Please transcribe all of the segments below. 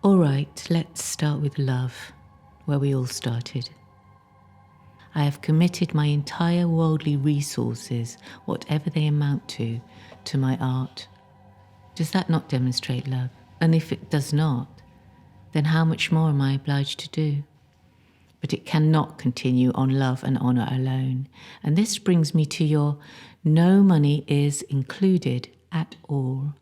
All right, let's start with love, where we all started. I have committed my entire worldly resources, whatever they amount to my art. Does that not demonstrate love? And if it does not, then how much more am I obliged to do? But it cannot continue on love and honour alone. And this brings me to your no money is included at all.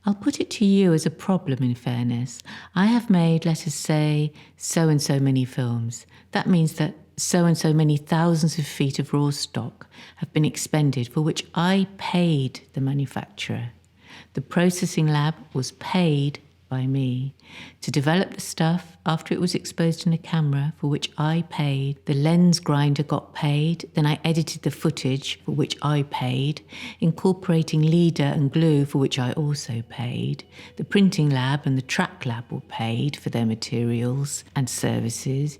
I'll put it to you as a problem, in fairness. I have made, let us say, so and so many films. That means that so and so many thousands of feet of raw stock have been expended, for which I paid the manufacturer. The processing lab was paid by me to develop the stuff after it was exposed in a camera, for which I paid. The lens grinder got paid. Then I edited the footage, for which I paid, incorporating leader and glue, for which I also paid. The printing lab and the track lab were paid for their materials and services.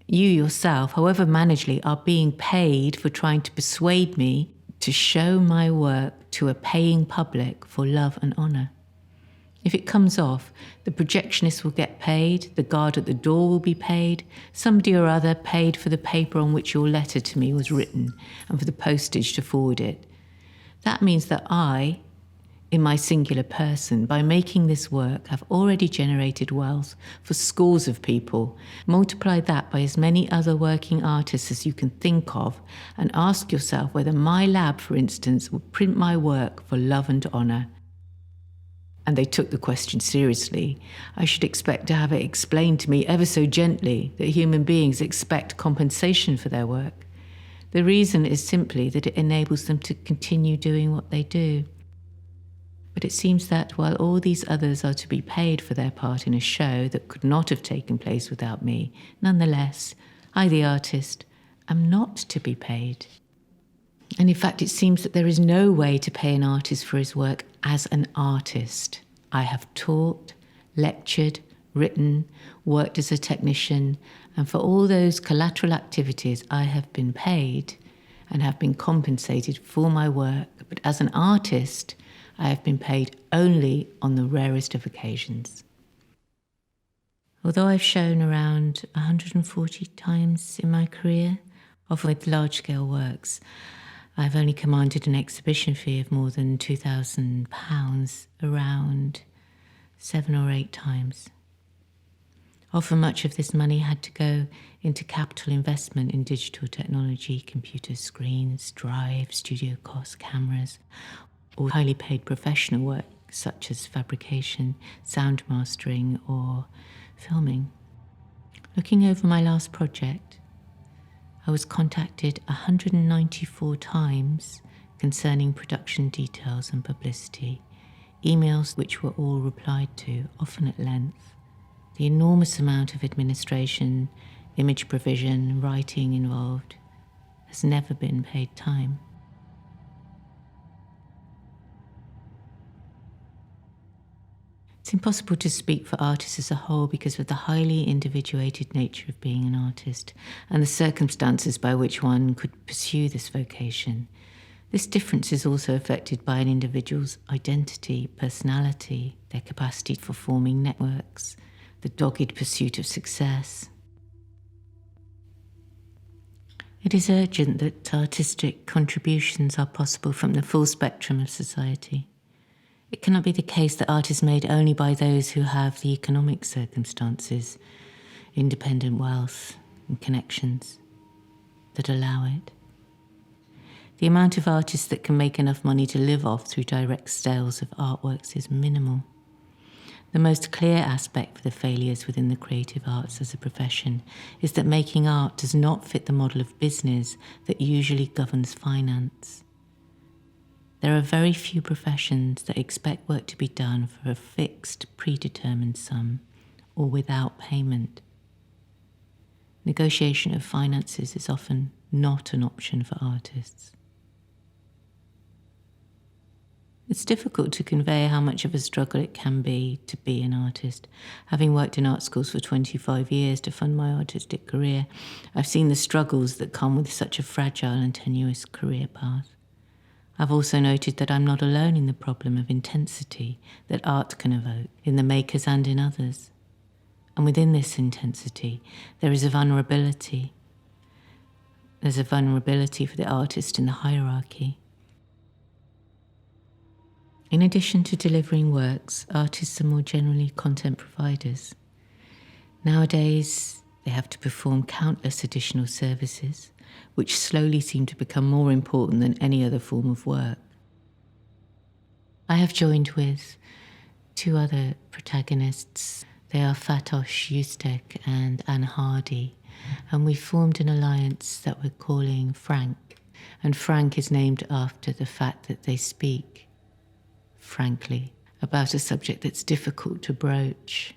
You yourself, however managedly, are being paid for trying to persuade me to show my work to a paying public for love and honour. If it comes off, the projectionist will get paid, the guard at the door will be paid, somebody or other paid for the paper on which your letter to me was written and for the postage to forward it. That means that I, in my singular person, by making this work, have already generated wealth for scores of people. Multiply that by as many other working artists as you can think of and ask yourself whether my lab, for instance, would print my work for love and honour. And they took the question seriously. I should expect to have it explained to me ever so gently that human beings expect compensation for their work. The reason is simply that it enables them to continue doing what they do. But it seems that while all these others are to be paid for their part in a show that could not have taken place without me, nonetheless, I, the artist, am not to be paid. And in fact, it seems that there is no way to pay an artist for his work as an artist. I have taught, lectured, written, worked as a technician, and for all those collateral activities I have been paid and have been compensated for my work. But as an artist, I have been paid only on the rarest of occasions. Although I've shown around 140 times in my career, often with large-scale works, I've only commanded an exhibition fee of more than £2,000 around 7 or 8 times. Often much of this money had to go into capital investment in digital technology, computer screens, drives, studio costs, cameras, or highly paid professional work such as fabrication, sound mastering, or filming. Looking over my last project, I was contacted 194 times concerning production details and publicity, emails which were all replied to, often at length. The enormous amount of administration, image provision, writing involved has never been paid time. It's impossible to speak for artists as a whole because of the highly individuated nature of being an artist and the circumstances by which one could pursue this vocation. This difference is also affected by an individual's identity, personality, their capacity for forming networks, the dogged pursuit of success. It is urgent that artistic contributions are possible from the full spectrum of society. It cannot be the case that art is made only by those who have the economic circumstances, independent wealth and connections that allow it. The amount of artists that can make enough money to live off through direct sales of artworks is minimal. The most clear aspect for the failures within the creative arts as a profession is that making art does not fit the model of business that usually governs finance. There are very few professions that expect work to be done for a fixed, predetermined sum or without payment. Negotiation of finances is often not an option for artists. It's difficult to convey how much of a struggle it can be to be an artist. Having worked in art schools for 25 years to fund my artistic career, I've seen the struggles that come with such a fragile and tenuous career path. I've also noted that I'm not alone in the problem of intensity that art can evoke in the makers and in others. And within this intensity, there is a vulnerability. There's a vulnerability for the artist in the hierarchy. In addition to delivering works, artists are more generally content providers. Nowadays, they have to perform countless additional services, which slowly seem to become more important than any other form of work. I have joined with two other protagonists. They are Fatosh Ustek and Anne Hardy, and we formed an alliance that we're calling Frank. And Frank is named after the fact that they speak frankly about a subject that's difficult to broach.